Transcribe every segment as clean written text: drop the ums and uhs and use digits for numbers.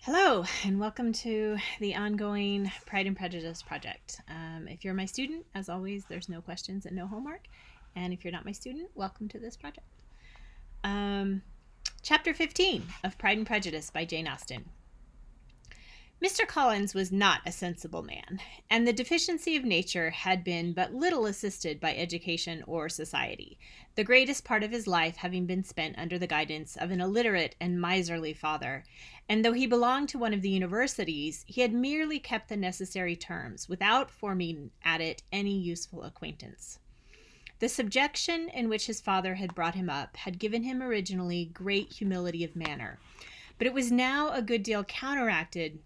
Hello, and welcome to the ongoing Pride and Prejudice project. If you're my student, as always, there's no questions and no homework. And if you're not my student, welcome to this project. Chapter 15 of Pride and Prejudice by Jane Austen. Mr. Collins was not a sensible man, and the deficiency of nature had been but little assisted by education or society, the greatest part of his life having been spent under the guidance of an illiterate and miserly father, and though he belonged to one of the universities, he had merely kept the necessary terms, without forming at it any useful acquaintance. The subjection in which his father had brought him up had given him originally great humility of manner, but it was now a good deal counteracted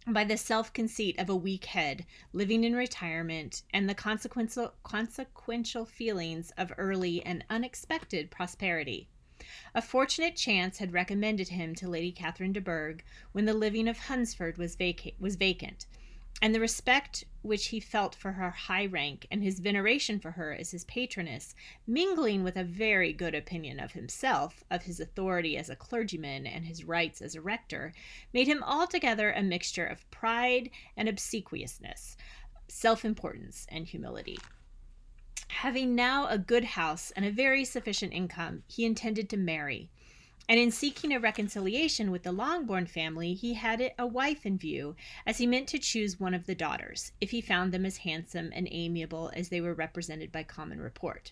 by the self-conceit of a weak head living in retirement and the consequential feelings of early and unexpected prosperity. A fortunate chance had recommended him to Lady Catherine de Bourgh when the living of Hunsford was vacant, and the respect which he felt for her high rank and his veneration for her as his patroness, mingling with a very good opinion of himself, of his authority as a clergyman and his rights as a rector, made him altogether a mixture of pride and obsequiousness, self-importance and humility. Having now a good house and a very sufficient income, he intended to marry, and in seeking a reconciliation with the Longbourn family, he had a wife in view, as he meant to choose one of the daughters, if he found them as handsome and amiable as they were represented by common report.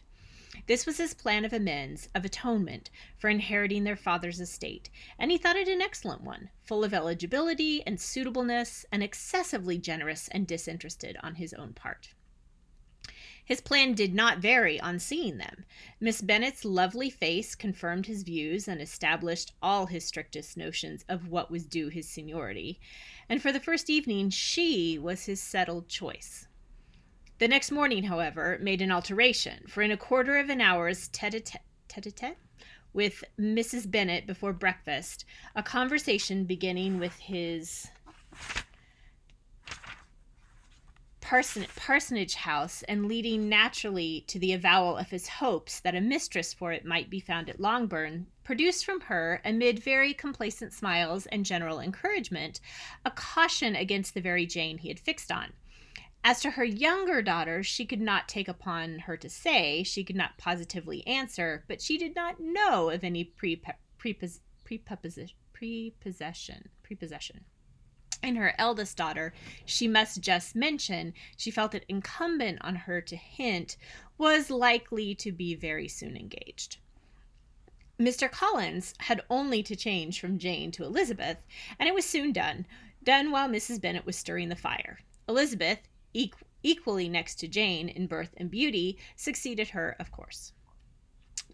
This was his plan of amends, of atonement, for inheriting their father's estate, and he thought it an excellent one, full of eligibility and suitableness, and excessively generous and disinterested on his own part. His plan did not vary on seeing them. Miss Bennet's lovely face confirmed his views and established all his strictest notions of what was due his seniority, and for the first evening she was his settled choice. The next morning, however, made an alteration, for in a quarter of an hour's tete-a-tete with Mrs. Bennet before breakfast, a conversation beginning with his parsonage house and leading naturally to the avowal of his hopes that a mistress for it might be found at Longbourn, produced from her, amid very complacent smiles and general encouragement, a caution against the very Jane he had fixed on. As to her younger daughter, she could not take upon her to say, she could not positively answer, but she did not know of any prepossession. In her eldest daughter, she must just mention, she felt it incumbent on her to hint, was likely to be very soon engaged. Mr. Collins had only to change from Jane to Elizabeth, and it was soon done while Mrs. Bennet was stirring the fire. Elizabeth, equally next to Jane in birth and beauty, succeeded her, of course.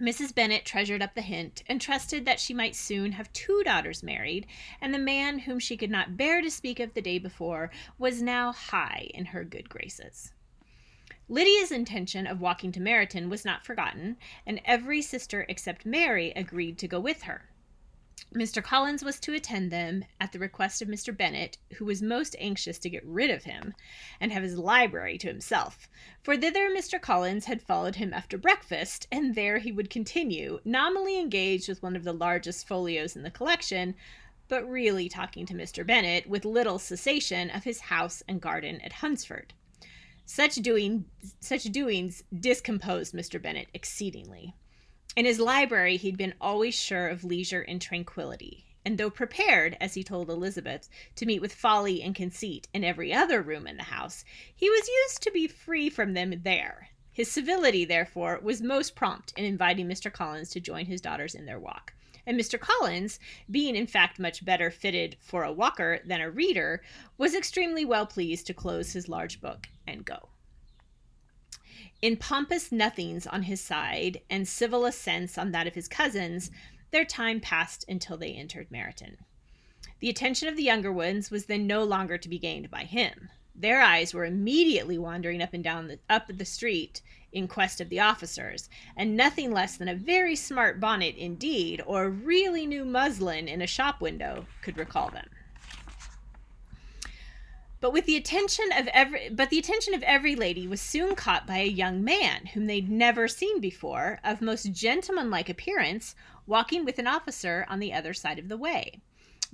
Mrs. Bennet treasured up the hint, and trusted that she might soon have 2 daughters married, and the man whom she could not bear to speak of the day before was now high in her good graces. Lydia's intention of walking to Meryton was not forgotten, and every sister except Mary agreed to go with her. Mr. Collins was to attend them at the request of Mr. Bennet, who was most anxious to get rid of him and have his library to himself, for thither Mr. Collins had followed him after breakfast, and there he would continue, nominally engaged with one of the largest folios in the collection, but really talking to Mr. Bennet with little cessation of his house and garden at Hunsford. Such doings discomposed Mr. Bennet exceedingly. In his library, he'd been always sure of leisure and tranquillity, and though prepared, as he told Elizabeth, to meet with folly and conceit in every other room in the house, he was used to be free from them there. His civility, therefore, was most prompt in inviting Mr. Collins to join his daughters in their walk, and Mr. Collins, being in fact much better fitted for a walker than a reader, was extremely well pleased to close his large book and go. In pompous nothings on his side, and civil assents on that of his cousins, their time passed until they entered Meryton. The attention of the younger ones was then no longer to be gained by him. Their eyes were immediately wandering up and down up the street in quest of the officers, and nothing less than a very smart bonnet indeed, or really new muslin in a shop window, could recall them. But the attention of every lady was soon caught by a young man whom they'd never seen before, of most gentlemanlike appearance, walking with an officer on the other side of the way.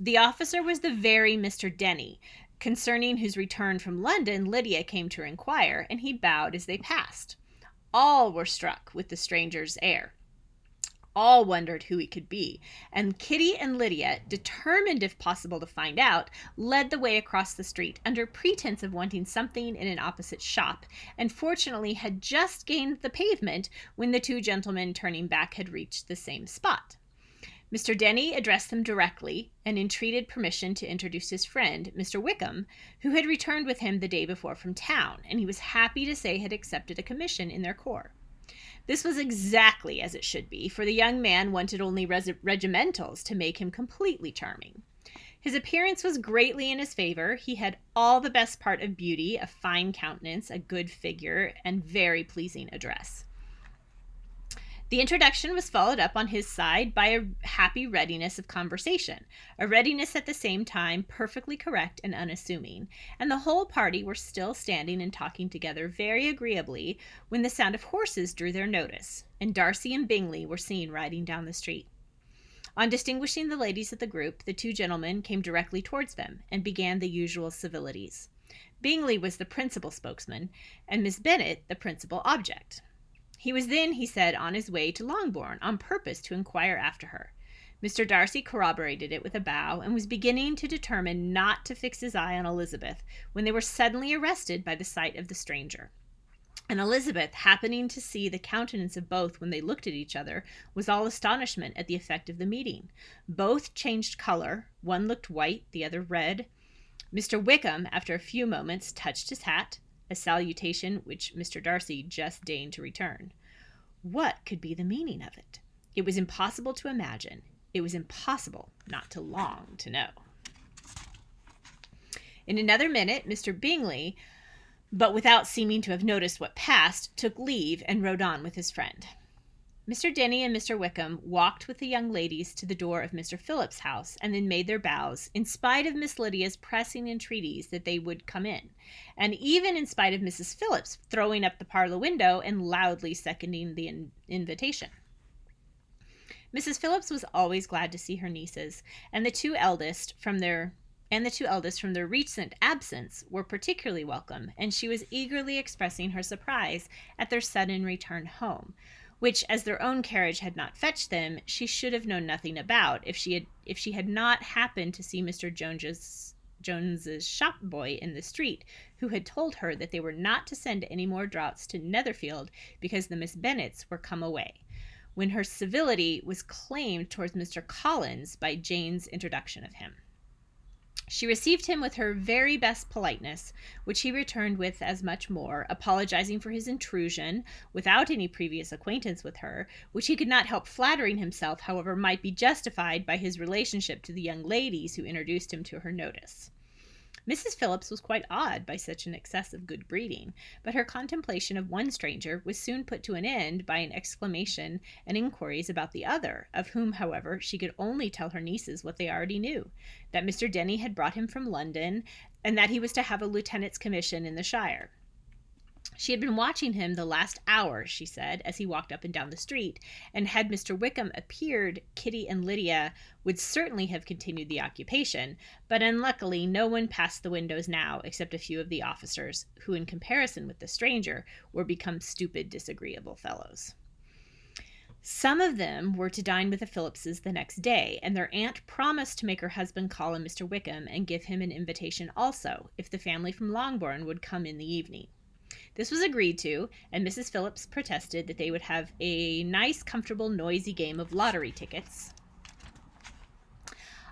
The officer was the very Mr. Denny, concerning whose return from London Lydia came to inquire, and he bowed as they passed. All were struck with the stranger's air. All wondered who he could be, and Kitty and Lydia, determined if possible to find out, led the way across the street under pretense of wanting something in an opposite shop, and fortunately had just gained the pavement when the two gentlemen turning back had reached the same spot. Mr. Denny addressed them directly and entreated permission to introduce his friend, Mr. Wickham, who had returned with him the day before from town, and he was happy to say had accepted a commission in their corps. This was exactly as it should be, for the young man wanted only regimentals to make him completely charming. His appearance was greatly in his favor. He had all the best part of beauty, a fine countenance, a good figure, and very pleasing address. The introduction was followed up on his side by a happy readiness of conversation, a readiness at the same time perfectly correct and unassuming, and the whole party were still standing and talking together very agreeably when the sound of horses drew their notice, and Darcy and Bingley were seen riding down the street. On distinguishing the ladies of the group, the two gentlemen came directly towards them and began the usual civilities. Bingley was the principal spokesman, and Miss Bennet the principal object. He was then, he said, on his way to Longbourn on purpose to inquire after her. Mr. Darcy corroborated it with a bow, and was beginning to determine not to fix his eye on Elizabeth, when they were suddenly arrested by the sight of the stranger. And Elizabeth, happening to see the countenance of both when they looked at each other, was all astonishment at the effect of the meeting. Both changed color. One looked white, the other red. Mr. Wickham, after a few moments, touched his hat, a salutation which Mr. Darcy just deigned to return. What could be the meaning of it? It was impossible to imagine. It was impossible not to long to know. In another minute, Mr. Bingley, but without seeming to have noticed what passed, took leave and rode on with his friend. Mr. Denny and Mr. Wickham walked with the young ladies to the door of Mr. Phillips's house, and then made their bows, in spite of Miss Lydia's pressing entreaties that they would come in, and even in spite of Mrs. Phillips throwing up the parlor window and loudly seconding the invitation. Mrs. Phillips was always glad to see her nieces, and the two eldest from their recent absence were particularly welcome, and she was eagerly expressing her surprise at their sudden return home, which, as their own carriage had not fetched them, she should have known nothing about if she had not happened to see Mr. Jones's shop boy in the street, who had told her that they were not to send any more draughts to Netherfield because the Miss Bennets were come away, when her civility was claimed towards Mr. Collins by Jane's introduction of him. She received him with her very best politeness, which he returned with as much more, apologizing for his intrusion, without any previous acquaintance with her, which he could not help flattering himself, however, might be justified by his relationship to the young ladies who introduced him to her notice. Mrs. Phillips was quite awed by such an excess of good breeding, but her contemplation of one stranger was soon put to an end by an exclamation and inquiries about the other, of whom, however, she could only tell her nieces what they already knew, that Mr. Denny had brought him from London, and that he was to have a lieutenant's commission in the shire. She had been watching him the last hour, she said, as he walked up and down the street, and had Mr. Wickham appeared, Kitty and Lydia would certainly have continued the occupation, but unluckily no one passed the windows now except a few of the officers, who, in comparison with the stranger, were become stupid, disagreeable fellows. Some of them were to dine with the Phillipses the next day, and their aunt promised to make her husband call on Mr. Wickham and give him an invitation also, if the family from Longbourn would come in the evening. This was agreed to, and Mrs. Phillips protested that they would have a nice, comfortable, noisy game of lottery tickets,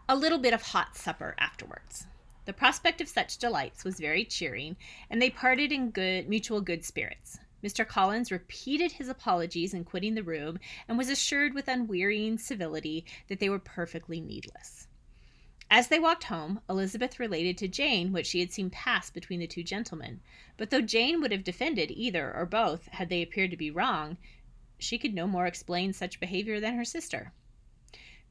a little bit of hot supper afterwards. The prospect of such delights was very cheering, and they parted in mutual good spirits. Mr. Collins repeated his apologies in quitting the room, and was assured with unwearying civility that they were perfectly needless. As they walked home, Elizabeth related to Jane what she had seen pass between the two gentlemen, but though Jane would have defended either or both had they appeared to be wrong, she could no more explain such behavior than her sister.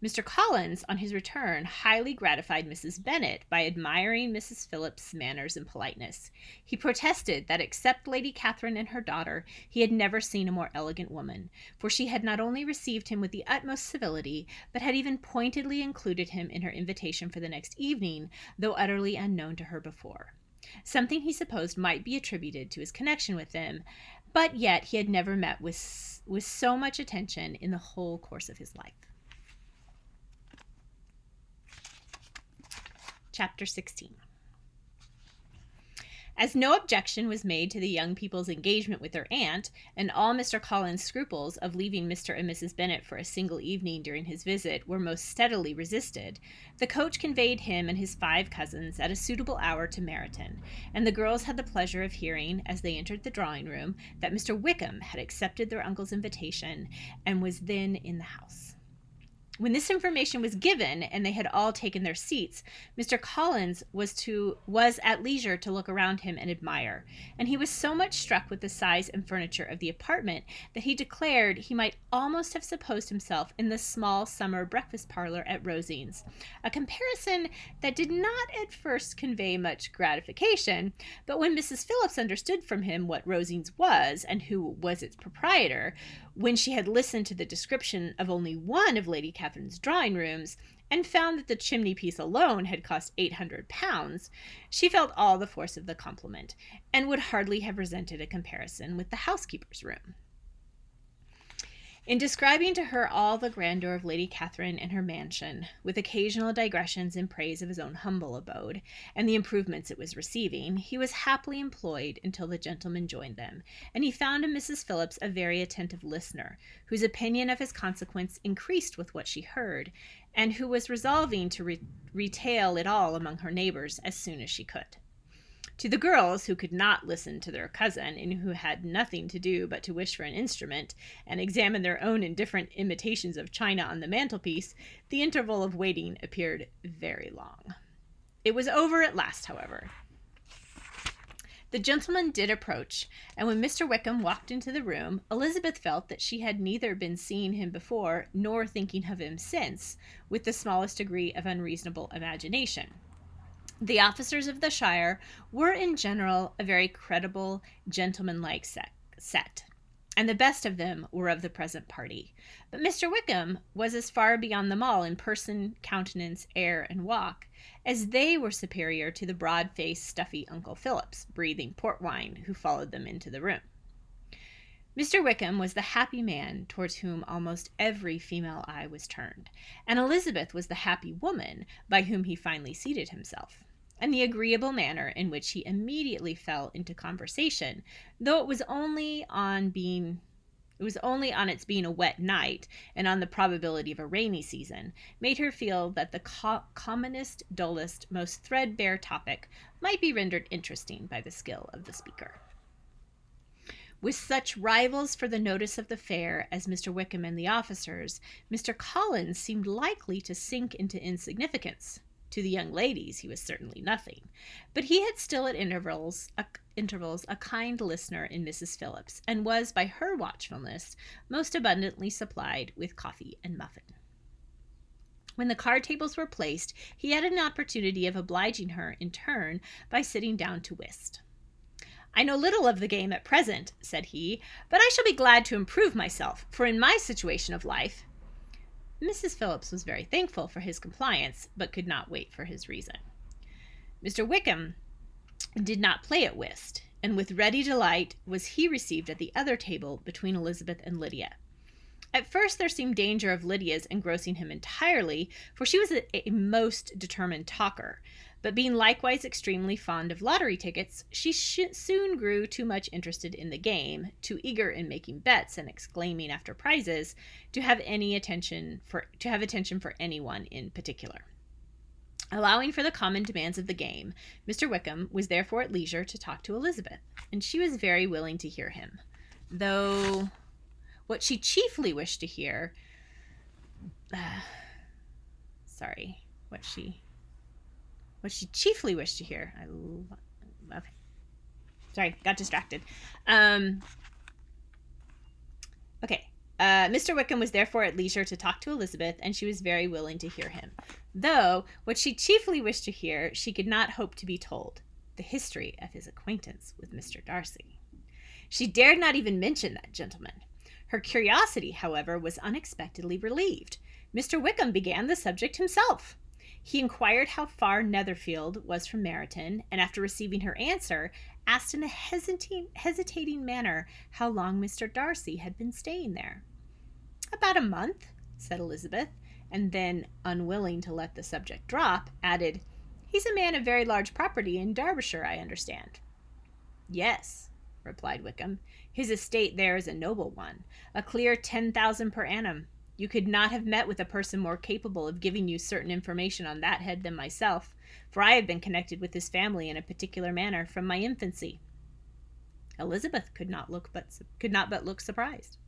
Mr. Collins, on his return, highly gratified Mrs. Bennet by admiring Mrs. Phillips's manners and politeness. He protested that except Lady Catherine and her daughter, he had never seen a more elegant woman, for she had not only received him with the utmost civility, but had even pointedly included him in her invitation for the next evening, though utterly unknown to her before. Something he supposed might be attributed to his connection with them, but yet he had never met with so much attention in the whole course of his life. Chapter 16. As no objection was made to the young people's engagement with their aunt, and all Mr. Collins' scruples of leaving Mr. and Mrs. Bennet for a single evening during his visit were most steadily resisted, the coach conveyed him and his 5 cousins at a suitable hour to Meryton, and the girls had the pleasure of hearing, as they entered the drawing-room, that Mr. Wickham had accepted their uncle's invitation, and was then in the house. When this information was given and they had all taken their seats, Mr. Collins was at leisure to look around him and admire, and he was so much struck with the size and furniture of the apartment that he declared he might almost have supposed himself in the small summer breakfast parlor at Rosine's, a comparison that did not at first convey much gratification, but when Mrs. Phillips understood from him what Rosine's was and who was its proprietor, when she had listened to the description of only one of Lady Catherine's drawing rooms, and found that the chimney piece alone had cost £800, she felt all the force of the compliment, and would hardly have resented a comparison with the housekeeper's room. In describing to her all the grandeur of Lady Catherine and her mansion, with occasional digressions in praise of his own humble abode, and the improvements it was receiving, he was happily employed until the gentlemen joined them, and he found in Mrs. Phillips a very attentive listener, whose opinion of his consequence increased with what she heard, and who was resolving to retail it all among her neighbours as soon as she could. To the girls, who could not listen to their cousin, and who had nothing to do but to wish for an instrument, and examine their own indifferent imitations of china on the mantelpiece, the interval of waiting appeared very long. It was over at last, however. The gentleman did approach, and when Mr. Wickham walked into the room, Elizabeth felt that she had neither been seeing him before, nor thinking of him since, with the smallest degree of unreasonable imagination. The officers of the shire were in general a very credible, gentlemanlike set, and the best of them were of the present party. But Mr. Wickham was as far beyond them all in person, countenance, air, and walk, as they were superior to the broad-faced, stuffy Uncle Phillips, breathing port wine, who followed them into the room. Mr. Wickham was the happy man towards whom almost every female eye was turned, and Elizabeth was the happy woman by whom he finally seated himself. And the agreeable manner in which he immediately fell into conversation, though it was only on its being a wet night, and on the probability of a rainy season, made her feel that the commonest, dullest, most threadbare topic might be rendered interesting by the skill of the speaker. With such rivals for the notice of the fair as Mr. Wickham and the officers, Mr. Collins seemed likely to sink into insignificance. To the young ladies he was certainly nothing, but he had still at intervals a kind listener in Mrs. Phillips, and was, by her watchfulness, most abundantly supplied with coffee and muffin. When the card tables were placed, he had an opportunity of obliging her in turn by sitting down to whist. "I know little of the game at present," said he, "but I shall be glad to improve myself, for in my situation of life—" Mrs. Phillips was very thankful for his compliance, but could not wait for his reason. Mr. Wickham did not play at whist, and with ready delight was he received at the other table between Elizabeth and Lydia. At first there seemed danger of Lydia's engrossing him entirely, for she was a most determined talker, but being likewise extremely fond of lottery tickets, she soon grew too much interested in the game, too eager in making bets and exclaiming after prizes, to have attention for anyone in particular. Allowing for the common demands of the game, Mr. Wickham was therefore at leisure to talk to Elizabeth, and she was very willing to hear him, though what she chiefly wished to hear what she chiefly wished to hear. Got distracted. Okay. Mr. Wickham was therefore at leisure to talk to Elizabeth, and she was very willing to hear him. Though what she chiefly wished to hear, she could not hope to be told: the history of his acquaintance with Mr. Darcy. She dared not even mention that gentleman. Her curiosity, however, was unexpectedly relieved. Mr. Wickham began the subject himself. He inquired how far Netherfield was from Meryton, and after receiving her answer, asked in a hesitating manner how long Mr. Darcy had been staying there. "About a month," said Elizabeth, and then, unwilling to let the subject drop, added, "He's a man of very large property in Derbyshire, I understand." "Yes," replied Wickham. "His estate there is a noble one, a clear 10,000 per annum. You could not have met with a person more capable of giving you certain information on that head than myself, for I have been connected with his family in a particular manner from my infancy." Elizabeth could not but look surprised.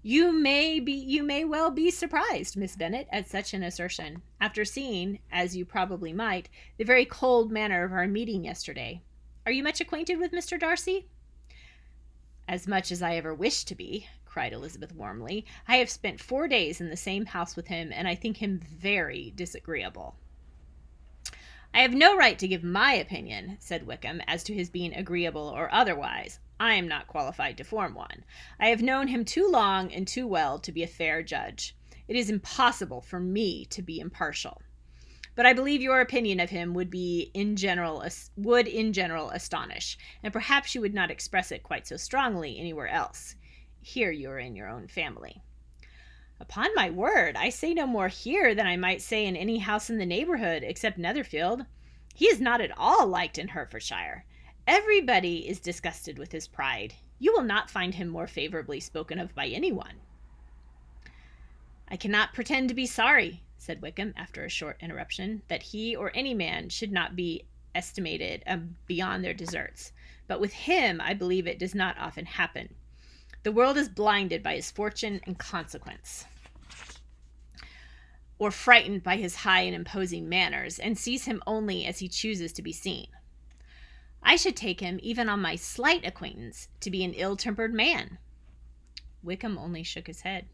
You may well be surprised, Miss Bennet, at such an assertion, after seeing, as you probably might, the very cold manner of our meeting yesterday. Are you much acquainted with Mr. Darcy?" "As much as I ever wished to be," cried Elizabeth warmly. "I have spent 4 days in the same house with him, and I think him very disagreeable." "I have no right to give my opinion," said Wickham, "as to his being agreeable or otherwise. I am not qualified to form one. I have known him too long and too well to be a fair judge. It is impossible for me to be impartial. But I believe your opinion of him would in general astonish, and perhaps you would not express it quite so strongly anywhere else. Here you are in your own family." "Upon my word, I say no more here than I might say in any house in the neighbourhood, except Netherfield. He is not at all liked in Hertfordshire. Everybody is disgusted with his pride. You will not find him more favourably spoken of by anyone." "I cannot pretend to be sorry," said Wickham, after a short interruption, "that he or any man should not be estimated beyond their deserts. But with him I believe it does not often happen. The world is blinded by his fortune and consequence, or frightened by his high and imposing manners, and sees him only as he chooses to be seen. I should take him, even on my slight acquaintance, to be an ill-tempered man." Wickham only shook his head.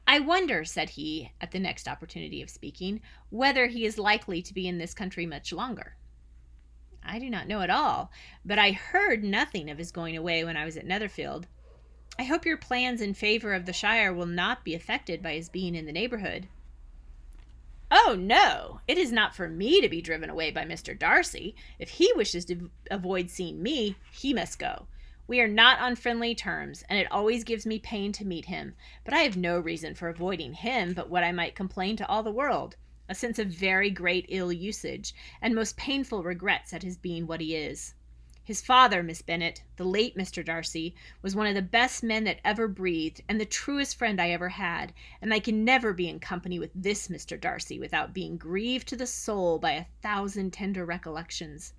"I wonder," said he, at the next opportunity of speaking, "whether he is likely to be in this country much longer." "I do not know at all, but I heard nothing of his going away when I was at Netherfield. I hope your plans in favour of the shire will not be affected by his being in the neighbourhood." "Oh, no! It is not for me to be driven away by Mr. Darcy. If he wishes to avoid seeing me, he must go. We are not on friendly terms, and it always gives me pain to meet him, but I have no reason for avoiding him but what I might complain to all the world, a sense of very great ill usage, and most painful regrets at his being what he is. His father, Miss Bennet, the late Mr. Darcy, was one of the best men that ever breathed, and the truest friend I ever had, and I can never be in company with this Mr. Darcy without being grieved to the soul by 1,000 tender recollections.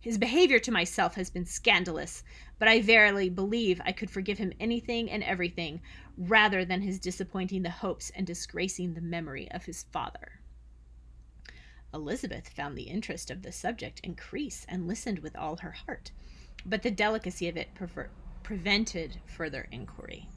His behaviour to myself has been scandalous, but I verily believe I could forgive him anything and everything, rather than his disappointing the hopes and disgracing the memory of his father." Elizabeth found the interest of the subject increase, and listened with all her heart, but the delicacy of it prevented further inquiry.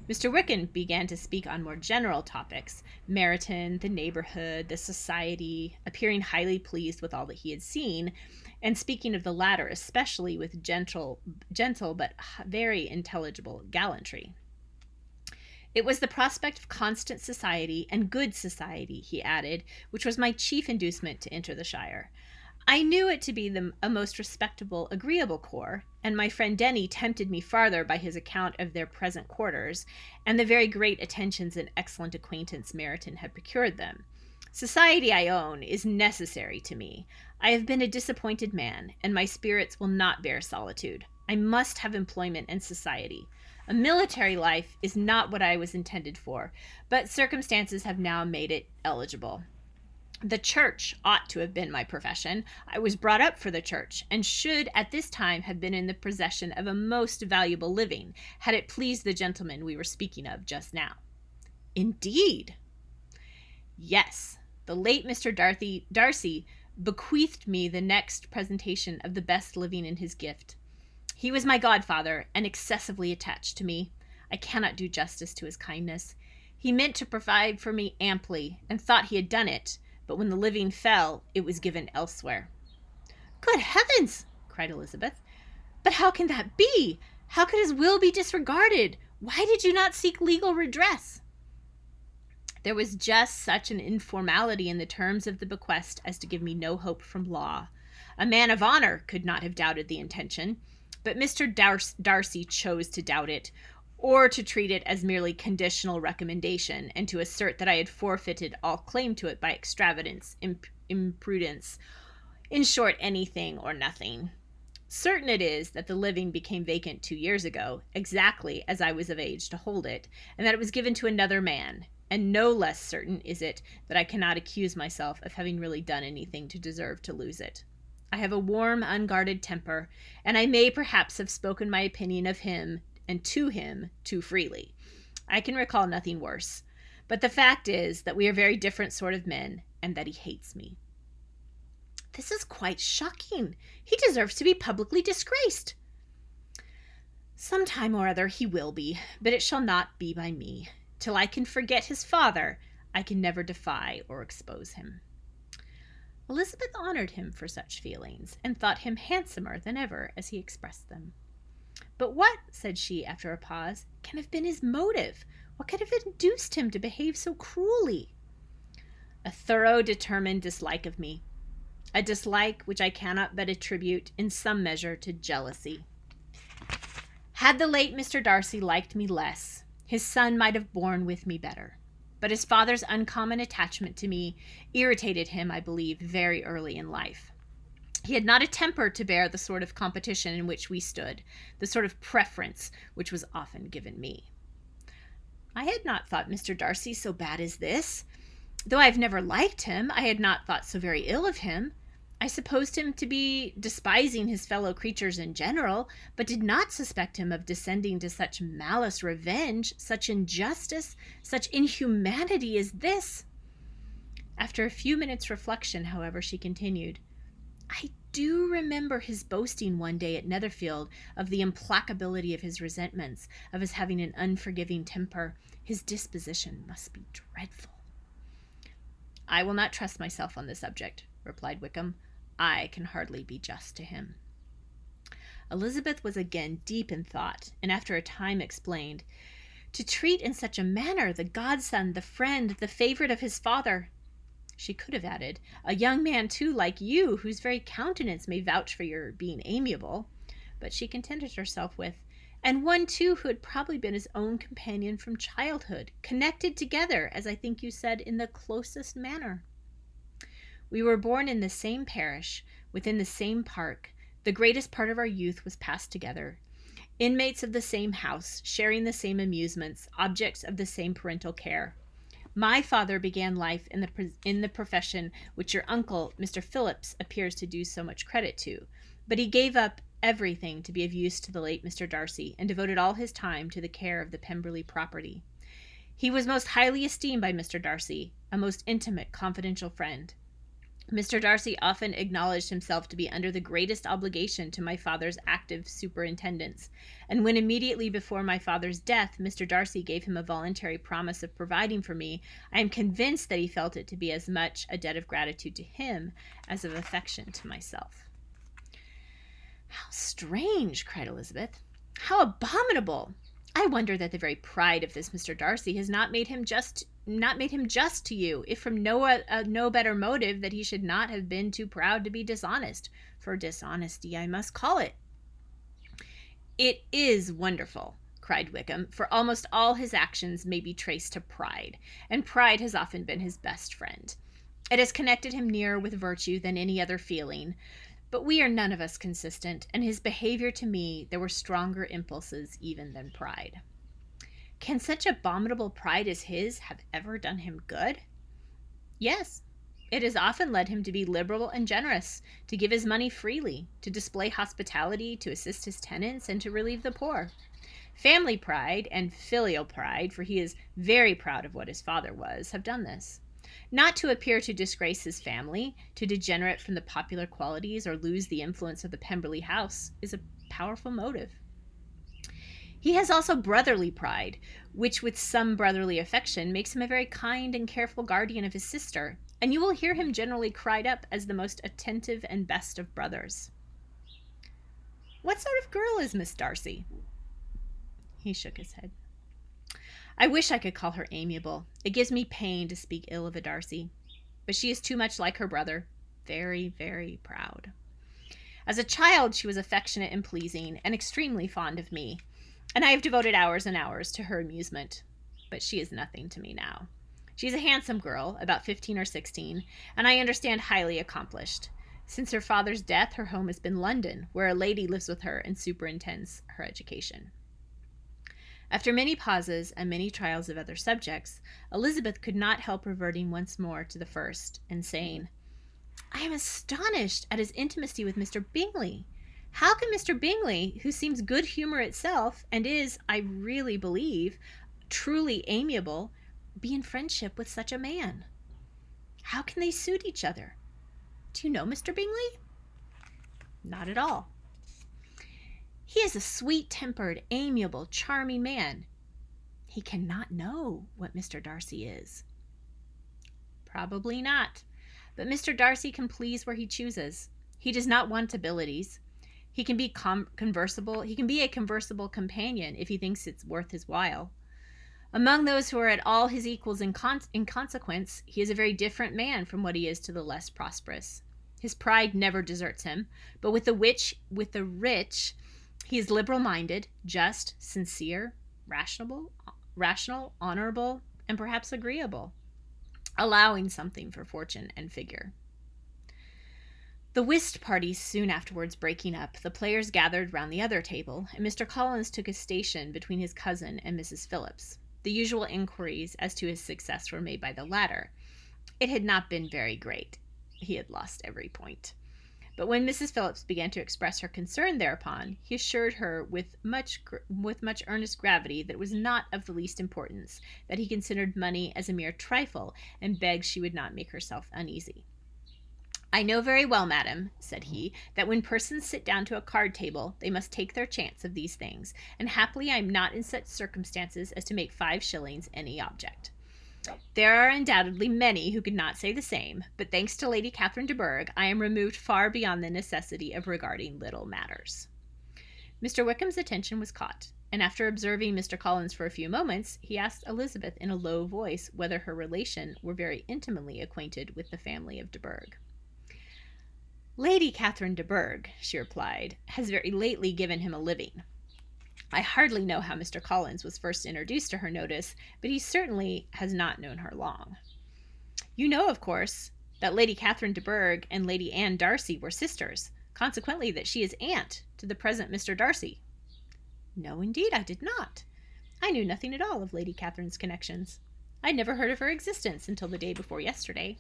Mr. Wickham began to speak on more general topics: Meryton, the neighbourhood, the society, appearing highly pleased with all that he had seen, and speaking of the latter especially with gentle but very intelligible gallantry. "It was the prospect of constant society, and good society," he added, "which was my chief inducement to enter the shire. I knew it to be a most respectable, agreeable corps, and my friend Denny tempted me farther by his account of their present quarters, and the very great attentions and excellent acquaintance Meryton had procured them. Society, I own, is necessary to me. I have been a disappointed man, and my spirits will not bear solitude. I must have employment and society. A military life is not what I was intended for, but circumstances have now made it eligible. The church ought to have been my profession. I was brought up for the church, and should at this time have been in the possession of a most valuable living, had it pleased the gentleman we were speaking of just now." "Indeed!" "Yes. The late Mr. Darcy bequeathed me the next presentation of the best living in his gift. He was my godfather, and excessively attached to me. I cannot do justice to his kindness. He meant to provide for me amply, and thought he had done it, but when the living fell, it was given elsewhere." "Good heavens!" cried Elizabeth. "But how can that be? How could his will be disregarded? Why did you not seek legal redress?" "There was just such an informality in the terms of the bequest as to give me no hope from law. A man of honor could not have doubted the intention, but Mr. Darcy chose to doubt it, or to treat it as merely conditional recommendation, and to assert that I had forfeited all claim to it by extravagance, imprudence, in short, anything or nothing. Certain it is that the living became vacant 2 years ago, exactly as I was of age to hold it, and that it was given to another man, and no less certain is it that I cannot accuse myself of having really done anything to deserve to lose it. I have a warm, unguarded temper, and I may perhaps have spoken my opinion of him and to him too freely. I can recall nothing worse, but the fact is that we are very different sort of men, and that he hates me." "This is quite shocking. He deserves to be publicly disgraced." "Some time or other he will be, but it shall not be by me. Till I can forget his father, I can never defy or expose him." Elizabeth honored him for such feelings, and thought him handsomer than ever as he expressed them. "But what," said she, after a pause, "can have been his motive? What could have induced him to behave so cruelly?" "A thorough, determined dislike of me. A dislike which I cannot but attribute in some measure to jealousy. Had the late Mr. Darcy liked me less, his son might have borne with me better. But his father's uncommon attachment to me irritated him, I believe, very early in life. He had not a temper to bear the sort of competition in which we stood, the sort of preference which was often given me. I had not thought Mr. Darcy so bad as this. Though I have never liked him, I had not thought so very ill of him. I supposed him to be despising his fellow creatures in general, but did not suspect him of descending to such malice revenge, such injustice, such inhumanity as this." After a few minutes' reflection, however, she continued, "I do remember his boasting one day at Netherfield of the implacability of his resentments, of his having an unforgiving temper. His disposition must be dreadful." "I will not trust myself on the subject," replied Wickham. "I can hardly be just to him." Elizabeth was again deep in thought, and after a time explained, "To treat in such a manner the godson, the friend, the favorite of his father," she could have added, "a young man too like you, whose very countenance may vouch for your being amiable," but she contented herself with, "and one too who had probably been his own companion from childhood, connected together, as I think you said, in the closest manner. We were born in the same parish, within the same park. The greatest part of our youth was passed together. Inmates of the same house, sharing the same amusements, objects of the same parental care. My father began life in the profession which your uncle, Mr. Phillips, appears to do so much credit to, but he gave up everything to be of use to the late Mr. Darcy, and devoted all his time to the care of the Pemberley property. He was most highly esteemed by Mr. Darcy, a most intimate, confidential friend. Mr. Darcy often acknowledged himself to be under the greatest obligation to my father's active superintendence, and when immediately before my father's death Mr. Darcy gave him a voluntary promise of providing for me, I am convinced that he felt it to be as much a debt of gratitude to him as of affection to myself." "How strange!" cried Elizabeth. "How abominable! I wonder that the very pride of this Mr. Darcy has not made him just to you, if from no better motive that he should not have been too proud to be dishonest, for dishonesty I must call it." "It is wonderful," cried Wickham, "for almost all his actions may be traced to pride, and pride has often been his best friend. It has connected him nearer with virtue than any other feeling, but we are none of us consistent, and his behavior to me there were stronger impulses even than pride." "Can such abominable pride as his have ever done him good?" "Yes. It has often led him to be liberal and generous, to give his money freely, to display hospitality, to assist his tenants, and to relieve the poor. Family pride and filial pride, for he is very proud of what his father was, have done this. Not to appear to disgrace his family, to degenerate from the popular qualities, or lose the influence of the Pemberley house, is a powerful motive. He has also brotherly pride, which with some brotherly affection makes him a very kind and careful guardian of his sister, and you will hear him generally cried up as the most attentive and best of brothers. What sort of girl is Miss Darcy? He shook his head. I wish I could call her amiable. It gives me pain to speak ill of a Darcy. But she is too much like her brother. Very, very proud. As a child, she was affectionate and pleasing, and extremely fond of me, and I have devoted hours and hours to her amusement. But she is nothing to me now. She is a handsome girl, about 15 or 16, and I understand highly accomplished. Since her father's death, her home has been London, where a lady lives with her and superintends her education. After many pauses and many trials of other subjects, Elizabeth could not help reverting once more to the first, and saying, I am astonished at his intimacy with Mr. Bingley. How can Mr. Bingley, who seems good humor itself, and is, I really believe, truly amiable, be in friendship with such a man? How can they suit each other? Do you know Mr. Bingley? Not at all. He is a sweet-tempered, amiable, charming man. He cannot know what Mr. Darcy is. Probably not. But Mr. Darcy can please where he chooses. He does not want abilities. He can be conversible. He can be a conversible companion if he thinks it's worth his while. Among those who are at all his equals in consequence, he is a very different man from what he is to the less prosperous. His pride never deserts him, but with the rich, he is liberal-minded, just, sincere, rational, honorable, and perhaps agreeable, allowing something for fortune and figure. The whist party soon afterwards breaking up, the players gathered round the other table, and Mr. Collins took his station between his cousin and Mrs. Phillips. The usual inquiries as to his success were made by the latter. It had not been very great. He had lost every point. But when Mrs. Phillips began to express her concern thereupon, he assured her with much earnest gravity that it was not of the least importance, that he considered money as a mere trifle, and begged she would not make herself uneasy. I know very well, madam, said he, that when persons sit down to a card table, they must take their chance of these things, and happily I am not in such circumstances as to make 5 shillings any object. There are undoubtedly many who could not say the same, but thanks to Lady Catherine de Bourgh, I am removed far beyond the necessity of regarding little matters. Mr. Wickham's attention was caught, and after observing Mr. Collins for a few moments, he asked Elizabeth in a low voice whether her relation were very intimately acquainted with the family of de Bourgh. Lady Catherine de Bourgh, she replied, has very lately given him a living. I hardly know how Mr. Collins was first introduced to her notice, but he certainly has not known her long. You know, of course, that Lady Catherine de Bourgh and Lady Anne Darcy were sisters, consequently that she is aunt to the present Mr. Darcy. No, indeed, I did not. I knew nothing at all of Lady Catherine's connections. I had never heard of her existence until the day before yesterday.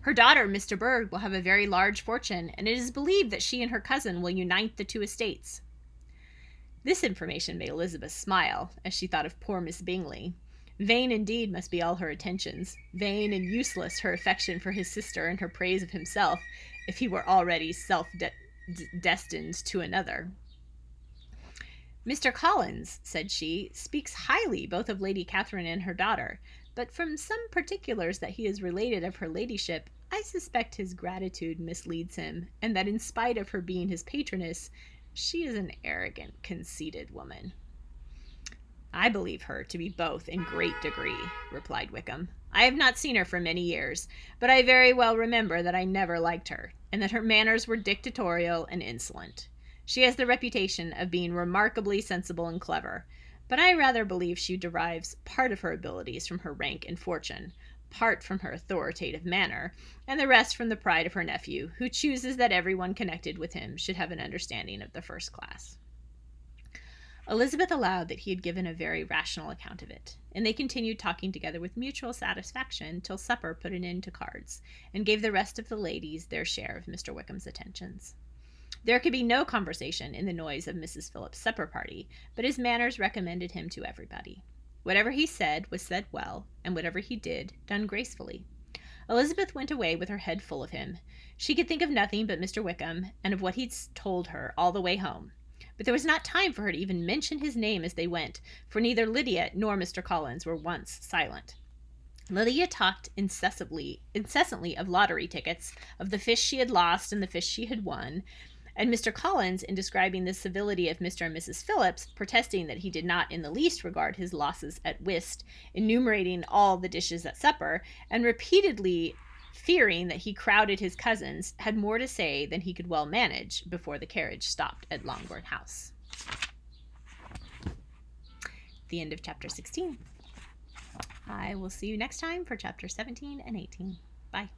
Her daughter, Miss de Bourgh, will have a very large fortune, and it is believed that she and her cousin will unite the 2 estates. This information made Elizabeth smile, as she thought of poor Miss Bingley. Vain indeed must be all her attentions, vain and useless her affection for his sister and her praise of himself, if he were already destined to another. Mr. Collins, said she, speaks highly both of Lady Catherine and her daughter, but from some particulars that he has related of her ladyship, I suspect his gratitude misleads him, and that in spite of her being his patroness, she is an arrogant, conceited woman. I believe her to be both in great degree, replied Wickham. I have not seen her for many years, but I very well remember that I never liked her, and that her manners were dictatorial and insolent. She has the reputation of being remarkably sensible and clever, but I rather believe she derives part of her abilities from her rank and fortune, part from her authoritative manner, and the rest from the pride of her nephew, who chooses that everyone connected with him should have an understanding of the first class. Elizabeth allowed that he had given a very rational account of it, and they continued talking together with mutual satisfaction till supper put an end to cards, and gave the rest of the ladies their share of Mr. Wickham's attentions. There could be no conversation in the noise of Mrs. Phillips' supper party, but his manners recommended him to everybody. Whatever he said was said well, and whatever he did, done gracefully. Elizabeth went away with her head full of him. She could think of nothing but Mr. Wickham, and of what he'd told her all the way home. but there was not time for her to even mention his name as they went, for neither Lydia nor Mr. Collins were once silent. Lydia talked incessantly of lottery tickets, of the fish she had lost and the fish she had won, and Mr. Collins, in describing the civility of Mr. and Mrs. Phillips, protesting that he did not in the least regard his losses at whist, enumerating all the dishes at supper, and repeatedly fearing that he crowded his cousins, had more to say than he could well manage before the carriage stopped at Longbourn House. The end of chapter 16. I will see you next time for chapter 17 and 18. Bye.